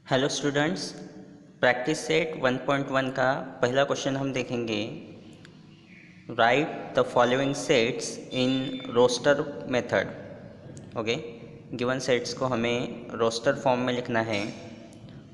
Hello students, practice set 1.1 का पहला question हम देखेंगे। Write the following sets in roster method. Okay, given sets को हमें रोस्टर फॉर्म में लिखना है।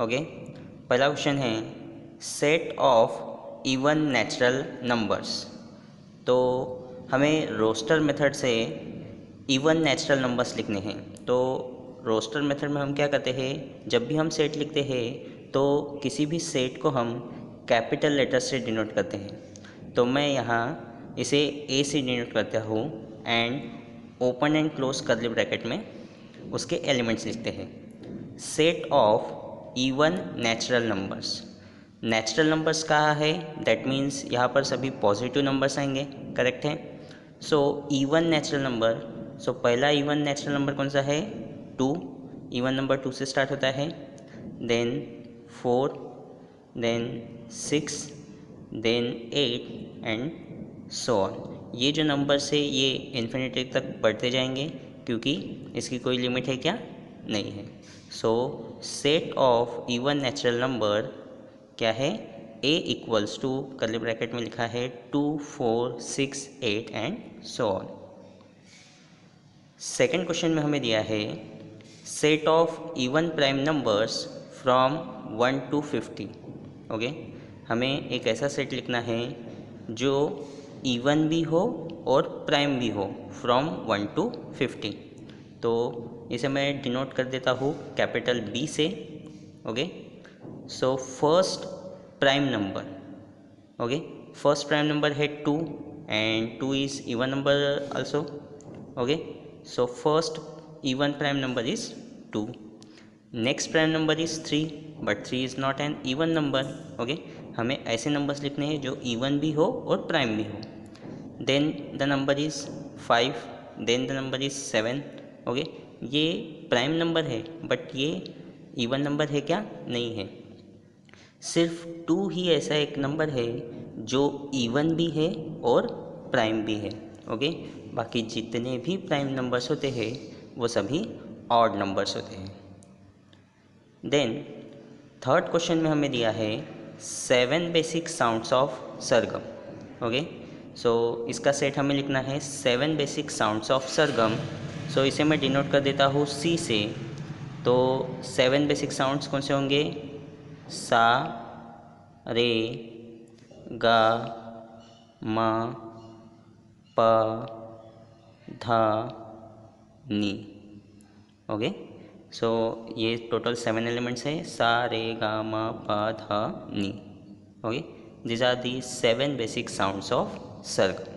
ओके, पहला क्वेश्चन है set of even natural numbers. तो हमें रोस्टर मेथड से इवन नेचुरल नंबर्स लिखने हैं। तो रोस्टर मेथड में हम क्या करते हैं, जब भी हम सेट लिखते हैं तो किसी भी सेट को हम कैपिटल लेटर से डिनोट करते हैं। तो मैं यहाँ इसे ए से डिनोट करता हूँ and open and close curly bracket में उसके एलिमेंट्स लिखते हैं। Set of even natural numbers. Natural numbers कहा है, दैट मीन्स यहाँ पर सभी पॉजिटिव नंबर्स आएंगे। करेक्ट है। सो इवन नेचुरल नंबर, सो पहला इवन नेचुरल नंबर कौन सा है? 2। इवन नंबर 2 से स्टार्ट होता है, then 4, then 6, then 8 and so on. ये जो नंबर्स है ये इन्फिनिटी तक बढ़ते जाएंगे क्योंकि इसकी कोई लिमिट है क्या? नहीं है। So set of even natural number क्या है? a equals to curly bracket में लिखा है 2, 4, 6, 8 and so on. Second question में हमें दिया है set of even prime numbers from 1 to 50। Okay, हमें एक ऐसा सेट लिखना है जो इवन भी हो और प्राइम भी हो, फ्रॉम 1 to 50। तो इसे मैं डिनोट कर देता हूँ कैपिटल B से। Okay, so first prime number, okay, first prime number है 2 and 2 is even number also. Okay, so first even prime number is 2। Next prime number is 3, but 3 is not N even number. Okay, हमें ऐसे numbers लिखने हैं जो even भी हो और prime भी हो। Then the number is 5, then the number is 7। Okay, ये प्राइम नंबर है बट ये इवन नंबर है क्या? नहीं है। सिर्फ 2 ही ऐसा एक नंबर है जो इवन भी है और प्राइम भी है। ओके, बाकी जितने भी प्राइम नंबर्स होते हैं वो सभी ऑड नंबर्स होते हैं। देन थर्ड क्वेश्चन में हमें दिया है 7 basic sounds of sargam. Okay, so इसका सेट हमें लिखना है 7 basic sounds of sargam. So इसे मैं डिनोट कर देता हूँ C से। तो 7 बेसिक साउंड्स कौन से होंगे? सा, रे, गा, मा, पा, धा, नी। ओके, सो ये टोटल 7 एलिमेंट्स है, सा, रे, गा, मा, पा, धा, नी। Okay, these are the 7 basic sounds of sargam.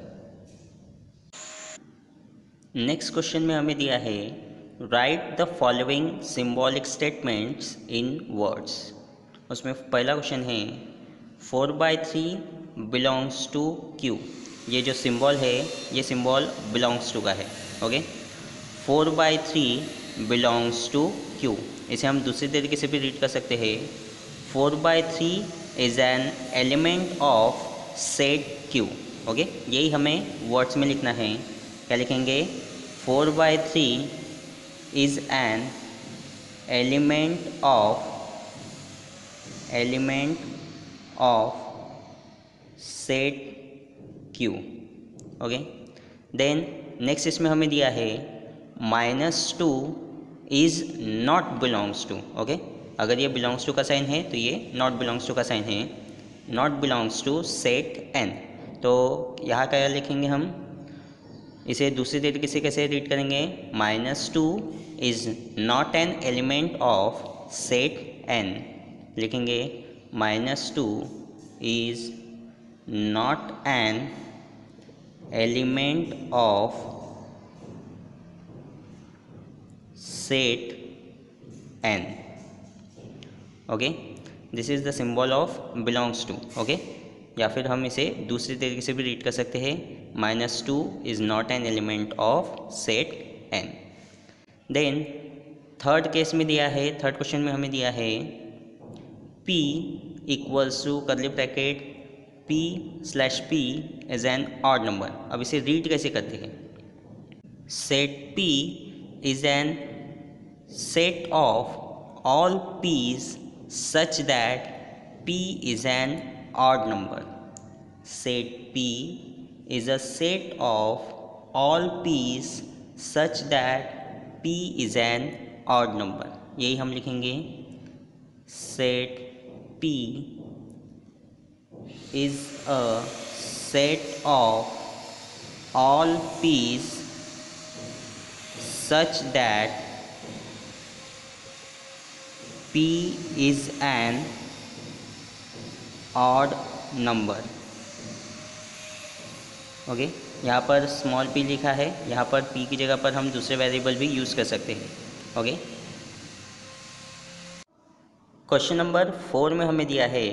Next question में हमें दिया है write the following symbolic statements in words. उसमें पहला क्वेश्चन है 4/3 बिलोंग्स टू Q। ये जो सिंबल है ये सिंबल बिलोंग्स टू का है। Okay, 4/3 belongs to Q। इसे हम दूसरी तरीके से भी रीड कर सकते हैं, 4/3 is an element of set Q। Okay, यही हमें वर्ड्स में लिखना है। क्या लिखेंगे? 4/3 is an element of set Q। Okay, then next इसमें हमें दिया है -2 is not belongs to. Okay, अगर ये बिलोंग्स टू का साइन है तो ये नॉट बिलोंग्स टू का साइन है, not belongs to set N। तो यहाँ क्या लिखेंगे हम? इसे दूसरी तरीके से कैसे रीड करेंगे? -2 is not an element of set N। लिखेंगे -2 is not an element of set N। Okay, this is the symbol of belongs to. Okay, या फिर हम इसे दूसरी तरीके से भी रीड कर सकते हैं, -2 is not an element of set N। Then third case में दिया है, थर्ड क्वेश्चन में हमें दिया है P equals to curly bracket P/P is an odd number. अब इसे रीड कैसे करते हैं? Set P is an set of all p's such that p is an odd number. Set p is a set of all p's such that p is an odd number. यही हम लिखेंगे, set p is a set of all p's such that p is an odd number. Okay, यहाँ पर small p लिखा है, यहाँ पर p की जगह पर हम दूसरे वेरिएबल भी यूज़ कर सकते हैं. ओके, क्वेश्चन नंबर 4 में हमें दिया है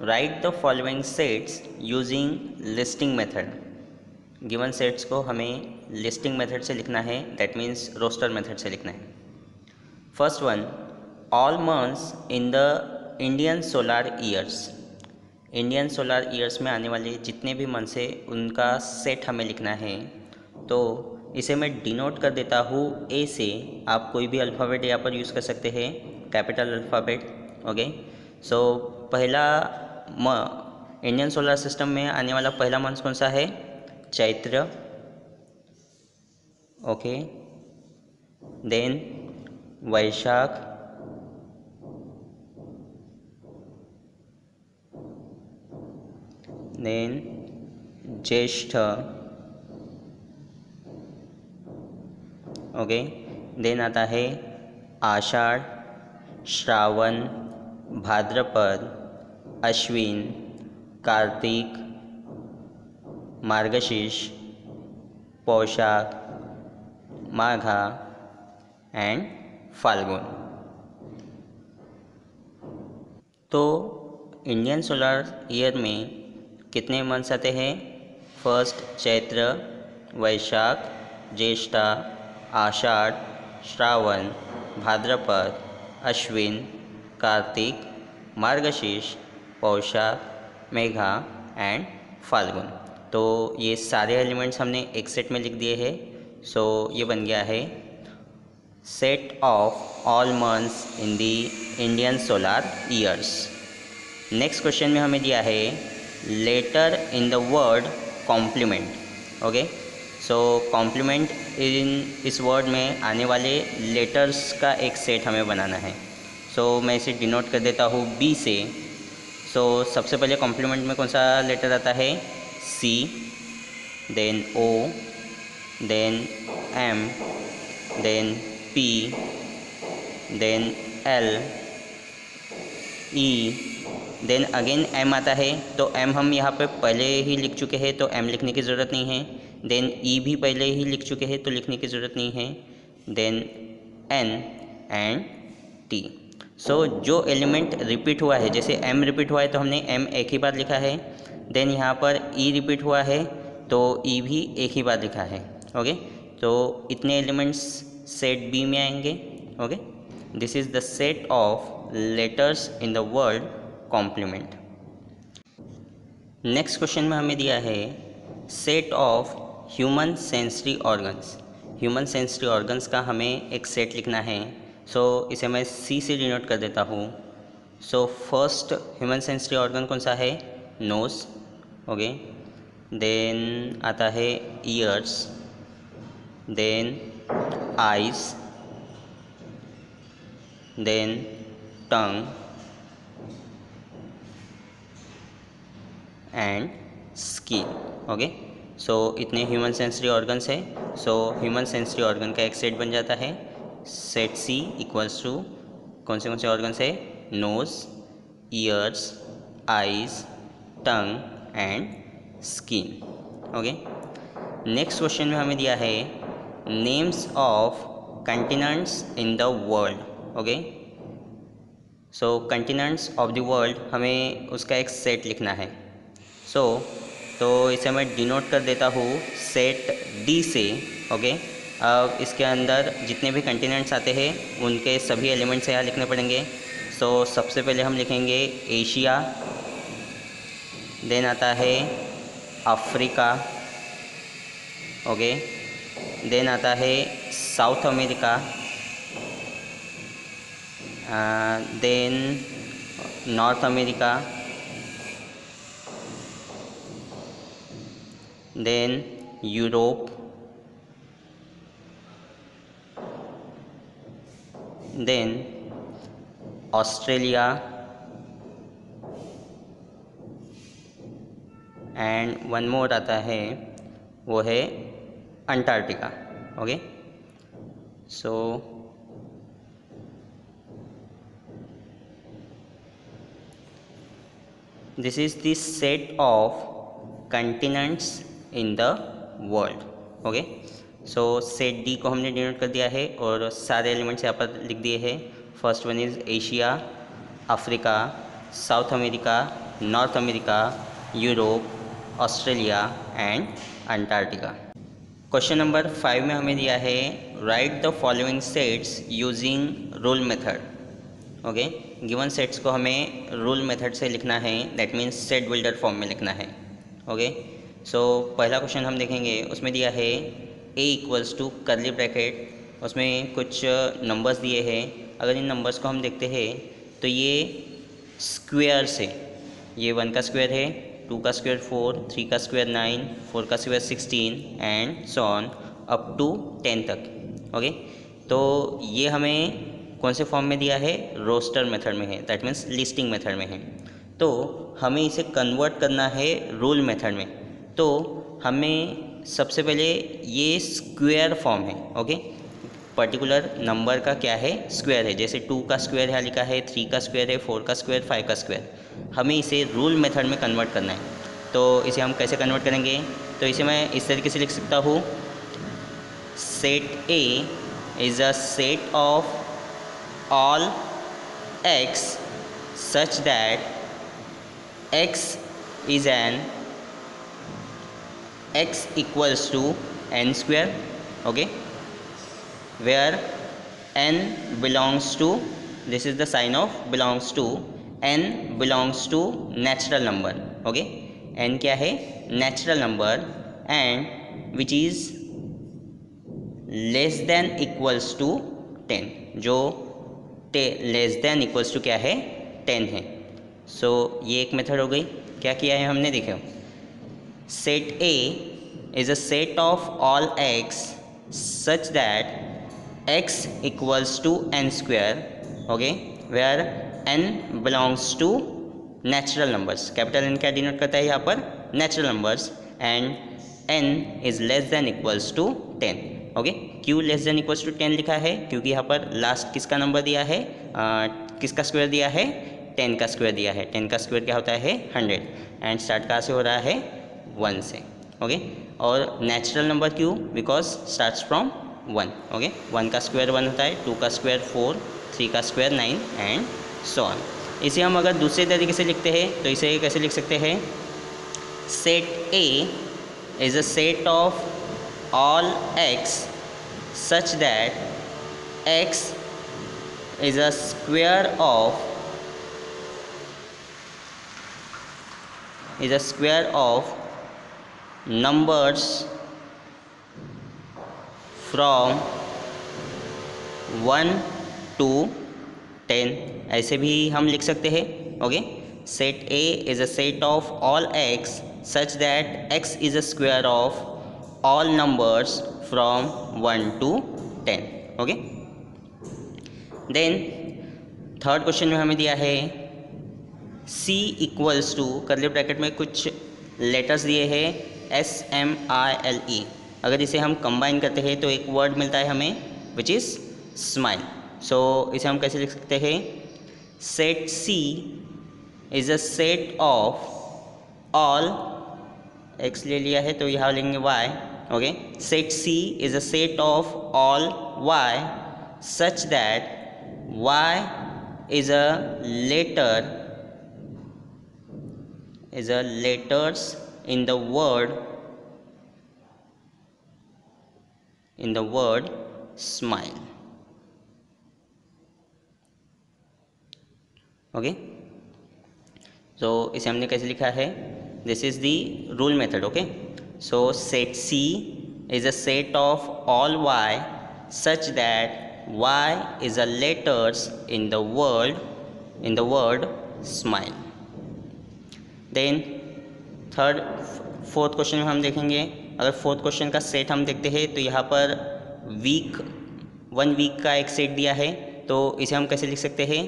write the following sets using listing method. Given sets को हमें लिस्टिंग मेथड से लिखना है, दैट मीन्स रोस्टर मेथड से लिखना है. First one, all months in the Indian solar years. Indian solar years में आने वाले जितने भी मंथ्स हैं उनका सेट हमें लिखना है. तो इसे मैं डिनोट कर देता हूँ ए से. आप कोई भी अल्फ़ाबेट यहाँ पर यूज़ कर सकते हैं, कैपिटल अल्फ़ाबेट. ओके, सो पहला इंडियन सोलर सिस्टम में आने वाला पहला मंथ कौन सा है? Chaitra. Okay, then Vaishakh, then Jyeshtha. Okay, then आता है आषाढ़, श्रावण, भाद्रपद, अश्विन, कार्तिक, मार्गशीर्ष, पौषाक, माघा एंड फाल्गुन. तो इंडियन सोलर ईयर में कितने मंथ्स आते हैं? First Chaitra, Vaishakh, Jyeshtha, Ashadh, Shravan, Bhadrapad, Ashwin, Kartik, Margashirsha, Paushak, Magha and Phalgun. तो ये सारे एलिमेंट्स हमने एक सेट में लिख दिए हैं. सो ये बन गया है set of all months in the Indian solar years. Next question में हमें दिया है letter in the word complement. Okay, so complement in इस वर्ड में आने वाले लेटर्स का एक सेट हमें बनाना है. सो मैं इसे डिनोट कर देता हूँ बी से. सो सबसे पहले कॉम्प्लीमेंट में कौन सा लेटर आता है? C, then O, then M, then P, then L, E, then again M आता है. तो एम हम यहाँ पे पहले ही लिख चुके हैं तो एम लिखने की ज़रूरत नहीं है. देन ई भी पहले ही लिख चुके हैं तो लिखने की ज़रूरत नहीं है. Then N and T. So जो एलिमेंट रिपीट हुआ है, जैसे एम रिपीट हुआ है तो हमने एम एक ही बार लिखा है. देन यहाँ पर ई रिपीट हुआ है तो ई भी एक ही बार लिखा है. ओके, तो इतने एलिमेंट्स सेट बी में आएंगे. Okay, this is the set of letters in the word complement. Next question में हमें दिया है set of human sensory organs. Human sensory organs का हमें एक सेट लिखना है. सो इसे मैं सी से डिनोट कर देता हूँ. So first human sensory organ कौन सा है? नोज. ओके, देन आता है ears, then eyes, then tongue and skin. Okay, so इतने ह्यूमन सेंसरी ऑर्गन्स है. सो ह्यूमन सेंसरी ऑर्गन का एक सेट बन जाता है. सेट सी इक्वल्स टू कौन से ऑर्गन्स है? Nose, ears, eyes, tongue and skin. Okay, next question में हमें दिया है names of continents in the world. Okay, so continents of the world हमें उसका एक सेट लिखना है. तो इसे मैं डिनोट कर देता हूँ सेट डी से. ओके, अब इसके अंदर जितने भी कंटिनेंट्स आते हैं उनके सभी एलिमेंट्स यहाँ लिखने पड़ेंगे. सो सबसे पहले हम लिखेंगे एशिया, देन आता है अफ्रीका. ओके, देन आता है south America, then North America, then Europe, then Australia, and one more आता है वो है Antarctica. Okay, so this is the set of continents in the world. Okay, so set D को हमने denote कर दिया है और सारे एलिमेंट्स यहाँ पर लिख दिए हैं. First one is Asia, Africa, south America, north America, Europe, Australia and Antarctica. Question number 5 में हमें दिया है write the following sets using rule method. Okay, given sets को हमें रूल मेथड से लिखना है, that means set builder form में लिखना है. ओके, सो पहला क्वेश्चन हम देखेंगे, उसमें दिया है a equals to curly bracket, उसमें कुछ नंबर्स दिए हैं. अगर इन नंबर्स को हम देखते हैं तो ये स्क्वायर से, ये 1 का स्क्वायर है, 2 का स्क्वायर 4, 3 का स्क्वायर 9, 4 का square 16 and so on up to 10 तक. ओके, तो ये हमें कौन से फॉर्म में दिया है? रोस्टर मेथड में है, दैट मीन्स लिस्टिंग मेथड में है. तो हमें इसे कन्वर्ट करना है रूल मेथड में. तो हमें सबसे पहले ये स्क्वायर फॉर्म है. ओके, पर्टिकुलर नंबर का क्या है? स्क्वायर है. जैसे 2 का स्क्वायर यहाँ लिखा है, 3 का स्क्वायर है, 4 का स्क्वायर, 5 का स्क्वायर. हमें इसे रूल मेथड में कन्वर्ट करना है. तो इसे हम कैसे कन्वर्ट करेंगे? तो इसे मैं इस तरीके से लिख सकता हूँ, set A is a set of all x such that x is an x equals to n square. Okay, where n belongs to, this is the sign of belongs to, n belongs to natural number. Okay, n क्या है? natural number, and which is less than equals to 10, जो less than equals to क्या है? 10 है. सो ये एक method हो गई. क्या किया है हमने? देखो, set A is a set of all X such that X equals to N square. Okay, where N belongs to natural numbers. Capital N क्या डिनोट करता है यहाँ पर? Natural numbers. And N is less than equals to 10. Okay, क्यों less than equals to 10 लिखा है? क्योंकि यहाँ पर लास्ट किसका नंबर दिया है? किसका स्क्वायर दिया है? 10 का स्क्वायर दिया है. 10 का स्क्वायर क्या होता है? 100. एंड स्टार्ट कहाँ से हो रहा है? 1 से. ओके, और नेचुरल नंबर क्यों? Because starts from 1. ओके, 1 का स्क्वायर 1 होता है, 2 का स्क्वायर 4, 3 का स्क्वायर 9 एंड सो ऑन. इसे हम अगर दूसरे तरीके से लिखते हैं तो इसे कैसे लिख सकते हैं? Set A is a set of all x such that x is a square of numbers from 1 to 10. ऐसे भी हम लिख सकते हैं. Okay, set a is a set of all x such that x is a square of all numbers from 1 to 10. Okay, then third question में हमें दिया है c equals to, curly bracket में कुछ लेटर्स दिए हैं SMILE. अगर इसे हम कंबाइन करते हैं तो एक वर्ड मिलता है हमें विच इज़ स्माइल. सो इसे हम कैसे लिख सकते हैं? Set c is a set of all, x ले लिया है तो यहाँ लेंगे y. Okay, set c is a set of all y such that y is a letters in the word smile. Okay, तो इसे हमने कैसे लिखा है? This is the rule method. Okay, so set c is a set of all y such that Y is a letters in the word smile. देन fourth question में हम देखेंगे, अगर फोर्थ क्वेश्चन का सेट हम देखते हैं तो यहाँ पर वीक 1 वीक का एक सेट दिया है, तो इसे हम कैसे लिख सकते हैं,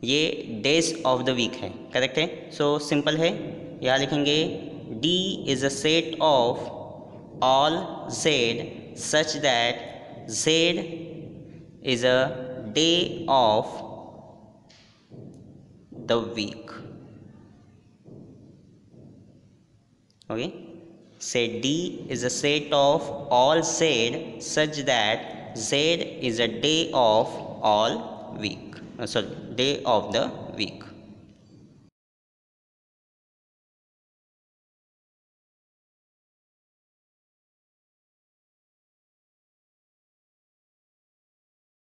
ये डेज ऑफ द वीक है, करेक्ट है। सो सिंपल है, यहाँ लिखेंगे D is a set of all Z such that Z is a day of the week. Okay, say D is a set of all Z such that Z is a day of all week. Sorry, day of the week.